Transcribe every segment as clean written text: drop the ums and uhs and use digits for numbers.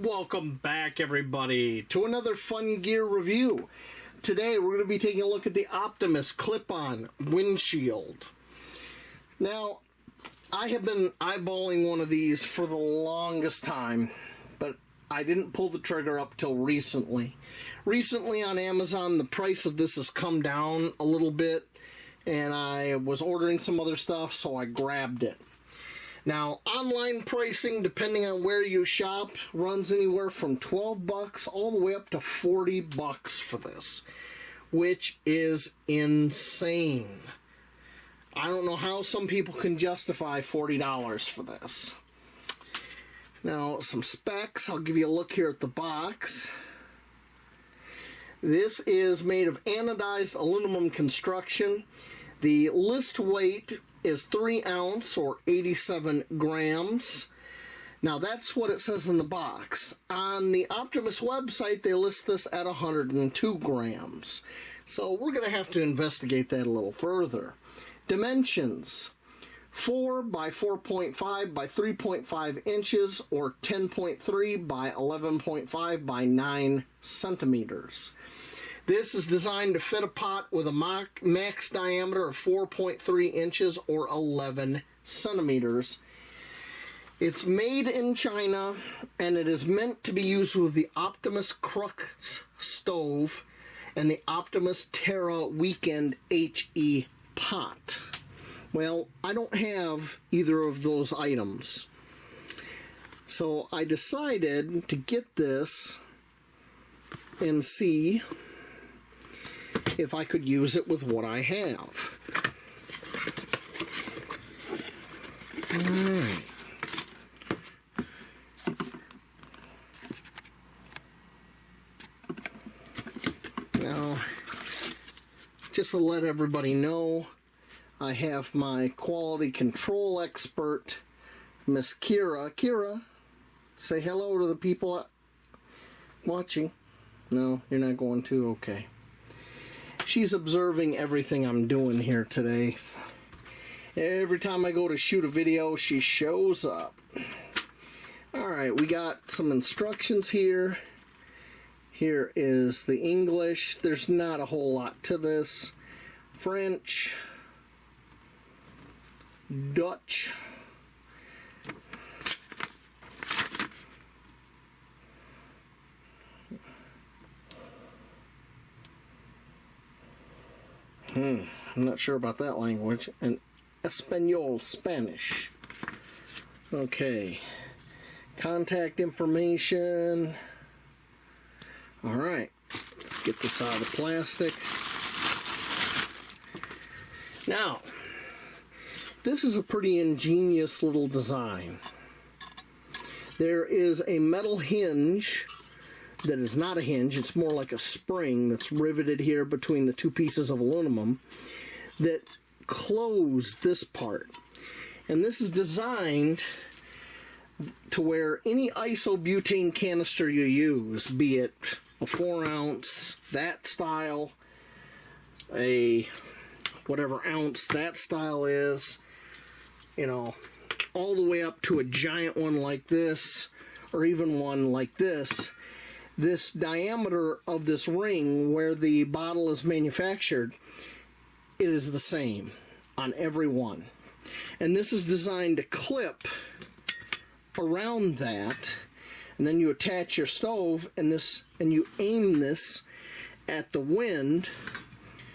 Welcome back, everybody, to another fun gear review. Today we're going to be taking a look at the Optimus Clip-on Windshield. Now, I have been eyeballing one of these for the longest time, but I didn't pull the trigger up till recently. Recently on Amazon, the price of this has come down a little bit, and I was ordering some other stuff, so I grabbed it. Now, online pricing, depending on where you shop, runs anywhere from $12 all the way up to $40 for this, which is insane. I don't know how some people can justify $40 for this. Now, some specs. I'll give you a look here at the box. This is made of anodized aluminum construction. The list weight is 3 ounce or 87 grams. Now that's what it says in the box. On the Optimus website, they list this at 102 grams. So we're going to have to investigate that a little further. Dimensions: 4 by 4.5 by 3.5 inches or 10.3 by 11.5 by 9 centimeters. This is designed to fit a pot with a max diameter of 4.3 inches or 11 centimeters. It's made in China, and it is meant to be used with the Optimus Crux stove and the Optimus Terra Weekend HE pot. Well, I don't have either of those items. So I decided to get this and see if I could use it with what I have. Alright. Now, just to let everybody know, I have my quality control expert, Miss Kira. Kira, say hello to the people watching. No, you're not going to? Okay. She's observing everything I'm doing here today. Every time I go to shoot a video, she shows up. Alright, we got some instructions here. Here is the English. There's not a whole lot to this. French. Dutch. I'm not sure about that language. And Espanol, Spanish. Okay. Contact information. Alright. Let's get this out of the plastic. Now, this is a pretty ingenious little design. There is a metal hinge that is not a hinge, it's more like a spring that's riveted here between the two pieces of aluminum that close this part. And this is designed to where any isobutane canister you use, be it a 4 ounce, that style, a whatever ounce that style is, you know, all the way up to a giant one like this, or even one like this. This diameter of this ring where the bottle is manufactured, it is the same on every one. And this is designed to clip around that, and then you attach your stove and you aim this at the wind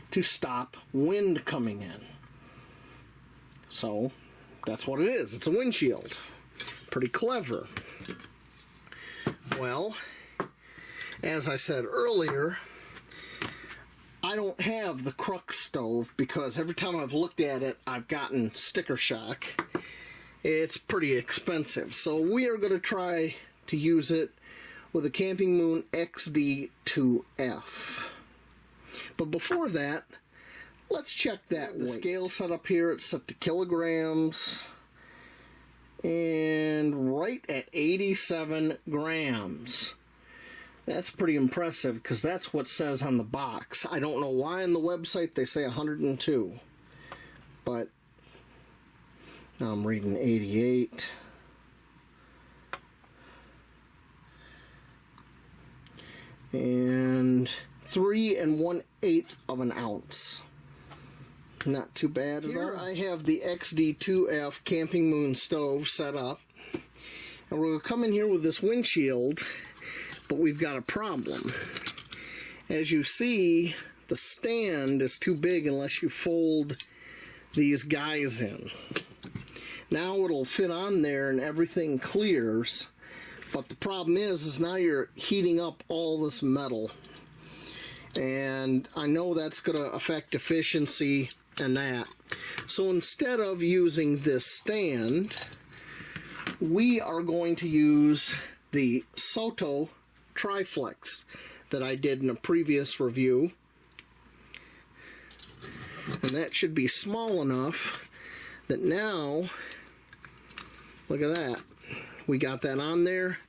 to stop wind coming in. So that's what it is. It's a windshield. Pretty clever. Well, as I said earlier, I don't have the Crux stove because every time I've looked at it, I've gotten sticker shock. It's pretty expensive. So we are going to try to use it with a Camping Moon XD2F. But before that, let's check that weight. The scale set up here, it's set to kilograms. And right at 87 grams. That's pretty impressive because that's what it says on the box. I don't know why on the website they say 102. But now I'm reading 88. And 3 1/8 of an ounce. Not too bad at all. Here I have the XD2F Camping Moon stove set up. And we're going to come in here with this windshield, but we've got a problem. As you see, the stand is too big unless you fold these guys in. Now it'll fit on there and everything clears, but the problem is now you're heating up all this metal. And I know that's going to affect efficiency and that. So instead of using this stand, we are going to use the Soto Triflex that I did in a previous review. And that should be small enough that now, look at that. We got that on there.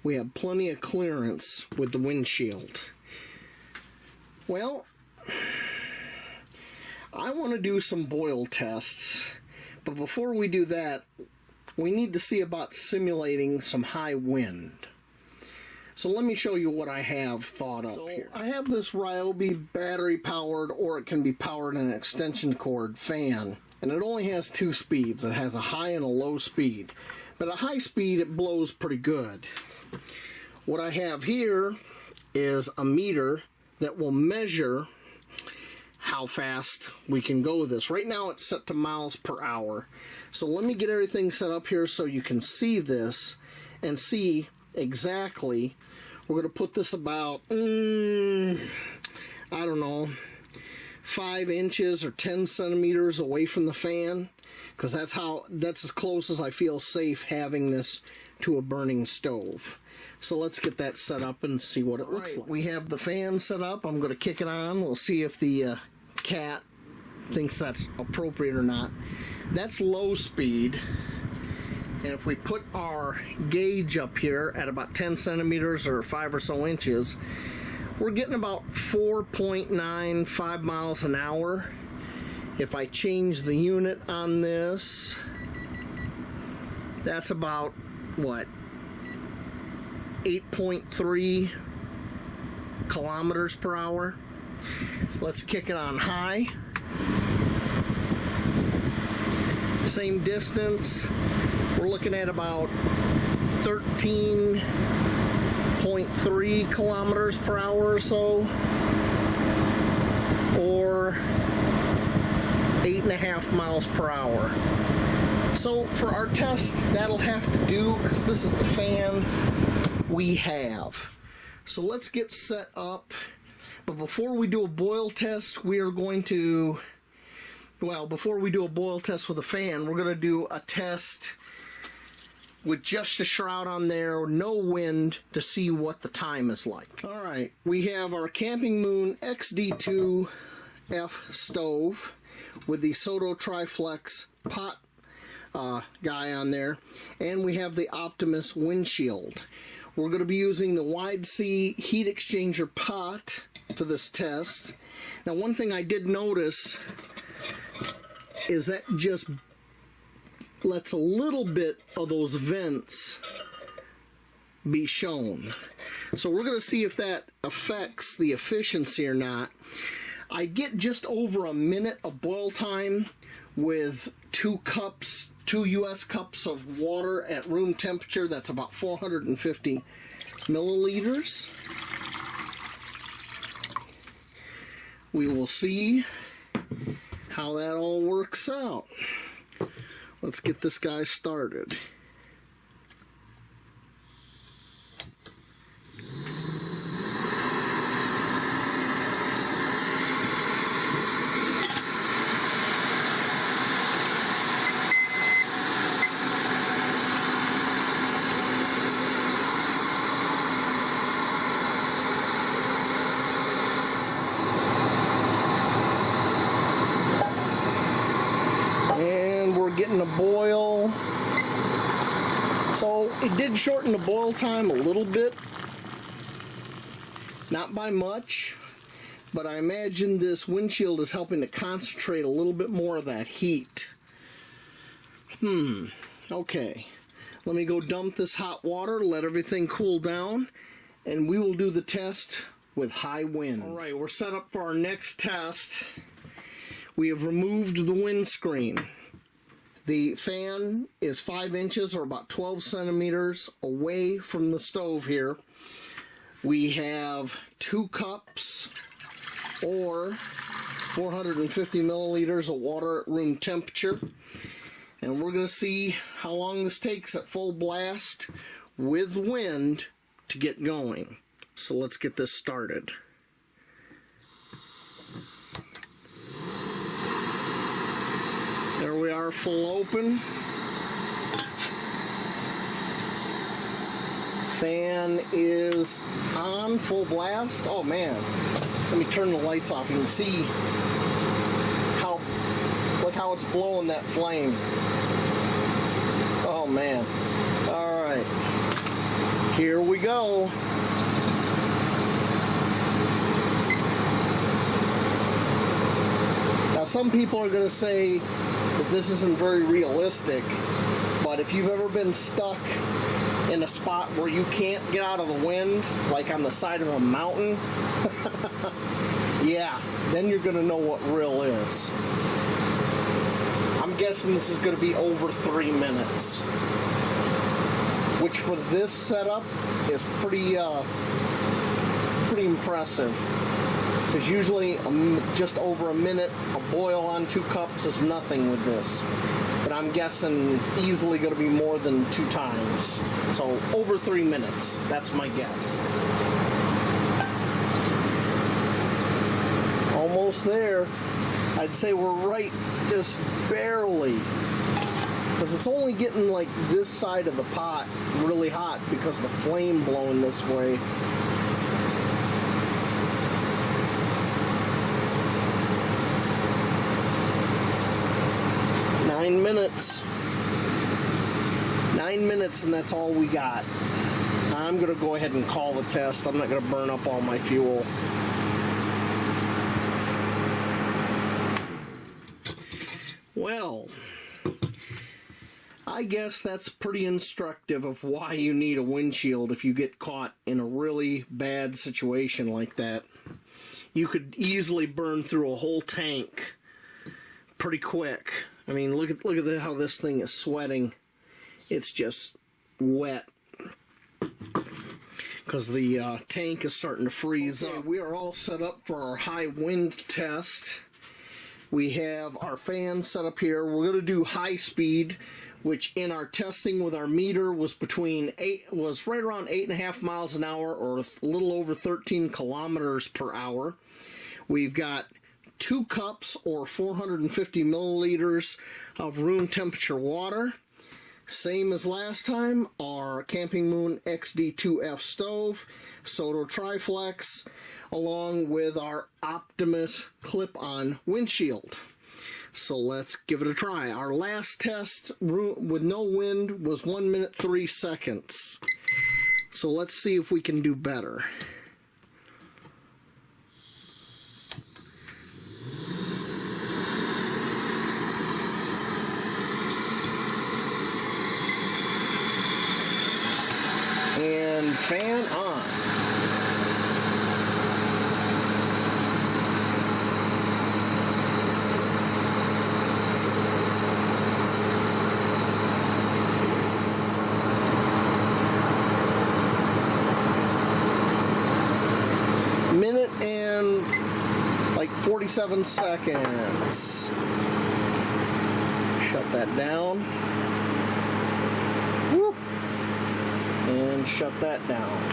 We have plenty of clearance with the windshield. Well, I want to do some boil tests, but before we do that, we need to see about simulating some high wind. So let me show you what I have thought up here. I have this Ryobi battery powered, or it can be powered in an extension cord fan, and it only has 2 speeds. It has a high and a low speed, but at high speed it blows pretty good. What I have here is a meter that will measure how fast we can go with this. Right now it's set to miles per hour. So let me get everything set up here so you can see this and see exactly. We're going to put this about, I don't know, 5 inches or 10 centimeters away from the fan, because that's as close as I feel safe having this to a burning stove. So let's get that set up and see what it looks like. We have the fan set up. I'm going to kick it on. We'll see if the cat thinks that's appropriate or not. That's low speed. And if we put our gauge up here at about 10 centimeters or 5 or so inches, we're getting about 4.95 miles an hour. If I change the unit on this, that's about, what, 8.3 kilometers per hour. Let's kick it on high. Same distance. We're looking at about 13.3 kilometers per hour or so, or 8.5 miles per hour. So for our test, that'll have to do, because this is the fan we have. So let's get set up. But before we do a boil test, we are going to, well, before we do a boil test with a fan, we're going to do a test with just a shroud on there, no wind, to see what the time is like. All right, we have our Camping Moon XD2F stove with the Soto Triflex pot guy on there, and we have the Optimus Windshield. We're going to be using the Wide C heat exchanger pot for this test. Now, one thing I did notice is that just lets a little bit of those vents be shown. So we're going to see if that affects the efficiency or not. I get just over a minute of boil time with 2 US cups of water at room temperature. That's about 450 milliliters. We will see how that all works out. Let's get this guy started. Getting a boil. So it did shorten the boil time a little bit, not by much, but I imagine this windshield is helping to concentrate a little bit more of that heat. Okay, let me go dump this hot water, let everything cool down, and we will do the test with high wind. All right, we're set up for our next test. We have removed the windscreen. The fan is 5 inches or about 12 centimeters away from the stove here. We have 2 cups or 450 milliliters of water at room temperature. And we're going to see how long this takes at full blast with wind to get going. So let's get this started. There we are, full open. Fan is on, full blast. Oh man, let me turn the lights off. You can see how, look how it's blowing that flame. Oh man. All right, here we go. Now some people are going to say that this isn't very realistic, but if you've ever been stuck in a spot where you can't get out of the wind, like on the side of a mountain, yeah, then you're going to know what real is. I'm guessing this is going to be over 3 minutes, which for this setup is pretty impressive. Because usually just over a minute, a boil on 2 cups is nothing with this. But I'm guessing it's easily going to be more than 2 times. So over 3 minutes, that's my guess. Almost there. I'd say we're right just barely. Because it's only getting like this side of the pot really hot because of the flame blowing this way. Minutes. 9 minutes, and that's all we got. I'm going to go ahead and call the test. I'm not going to burn up all my fuel. Well, I guess that's pretty instructive of why you need a windshield if you get caught in a really bad situation like that. You could easily burn through a whole tank pretty quick. I mean, look at how this thing is sweating. It's just wet because the tank is starting to freeze up. We are all set up for our high wind test. We have our fan set up here. We're going to do high speed, which in our testing with our meter was right around 8.5 miles an hour, or a little over 13 kilometers per hour. We've got 2 cups or 450 milliliters of room temperature water. Same as last time, our Camping Moon XD2F stove, Soto Triflex, along with our Optimus Clip-on windshield. So let's give it a try. Our last test with no wind was 1 minute 3 seconds. So let's see if we can do better. And fan on. Minute and like 47 seconds. Shut that down. And shut that down.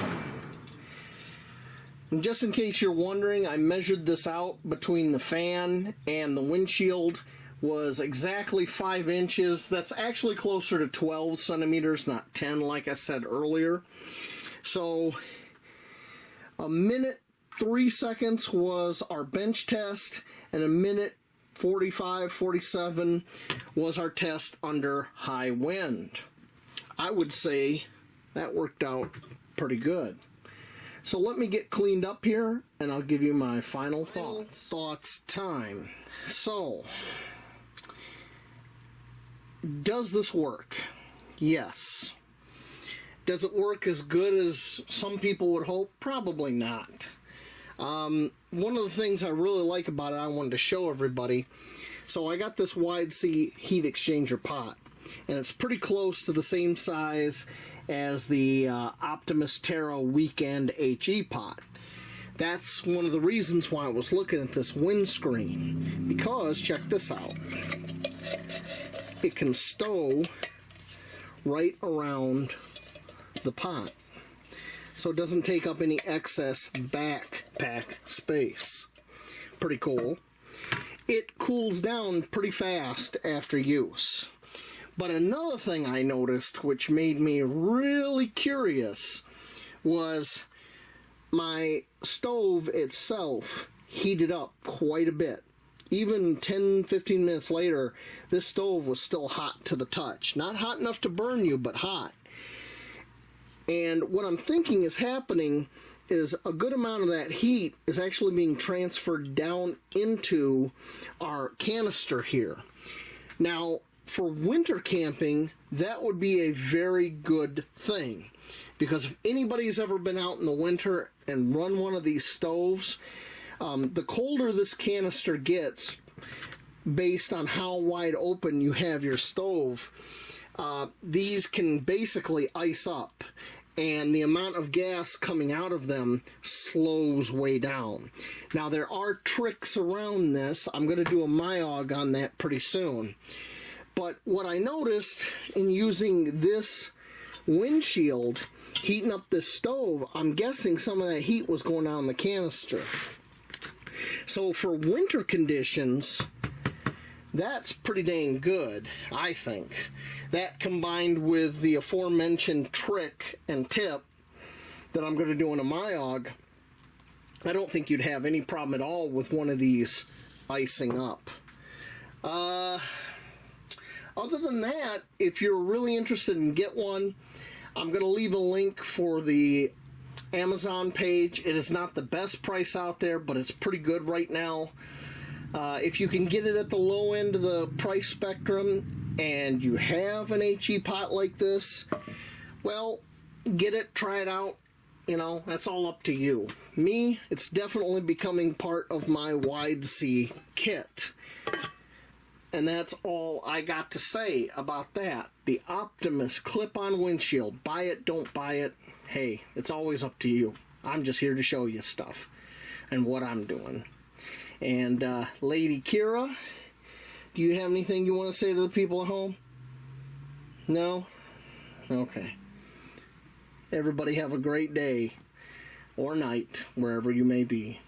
And just in case you're wondering, I measured this out between the fan and the windshield was exactly 5 inches. That's actually closer to 12 centimeters, not 10 like I said earlier. So a minute 3 seconds was our bench test, and a minute 47 was our test under high wind. I would say that worked out pretty good. So let me get cleaned up here, and I'll give you my final thoughts. Thoughts time. So, does this work? Yes. Does it work as good as some people would hope? Probably not. One of the things I really like about it, I wanted to show everybody. So I got this wide C heat exchanger pot, and it's pretty close to the same size as the Optimus Terra Weekend HE pot. That's one of the reasons why I was looking at this windscreen, because check this out. It can stow right around the pot, so it doesn't take up any excess backpack space. Pretty cool. It cools down pretty fast after use. But another thing I noticed, which made me really curious, was my stove itself heated up quite a bit. Even 10-15 minutes later, this stove was still hot to the touch. Not hot enough to burn you, but hot. And what I'm thinking is happening is a good amount of that heat is actually being transferred down into our canister here. Now, for winter camping, that would be a very good thing, because if anybody's ever been out in the winter and run one of these stoves, the colder this canister gets, based on how wide open you have your stove, these can basically ice up, and the amount of gas coming out of them slows way down. Now, there are tricks around this. I'm going to do a myog on that pretty soon. But what I noticed in using this windshield, heating up this stove, I'm guessing some of that heat was going on in the canister. So for winter conditions, that's pretty dang good, I think. That combined with the aforementioned trick and tip that I'm going to do in a myog, I don't think you'd have any problem at all with one of these icing up. Other than that, if you're really interested in get one, I'm going to leave a link for the Amazon page. It is not the best price out there, but it's pretty good right now. If you can get it at the low end of the price spectrum and you have an HE pot like this, well, get it, try it out. You know, that's all up to you. Me, it's definitely becoming part of my wide C kit. And that's all I got to say about that. The Optimus Clip-on Windshield. Buy it, don't buy it. Hey, it's always up to you. I'm just here to show you stuff and what I'm doing. And Lady Kira, do you have anything you want to say to the people at home? No? Okay. Everybody have a great day or night, wherever you may be.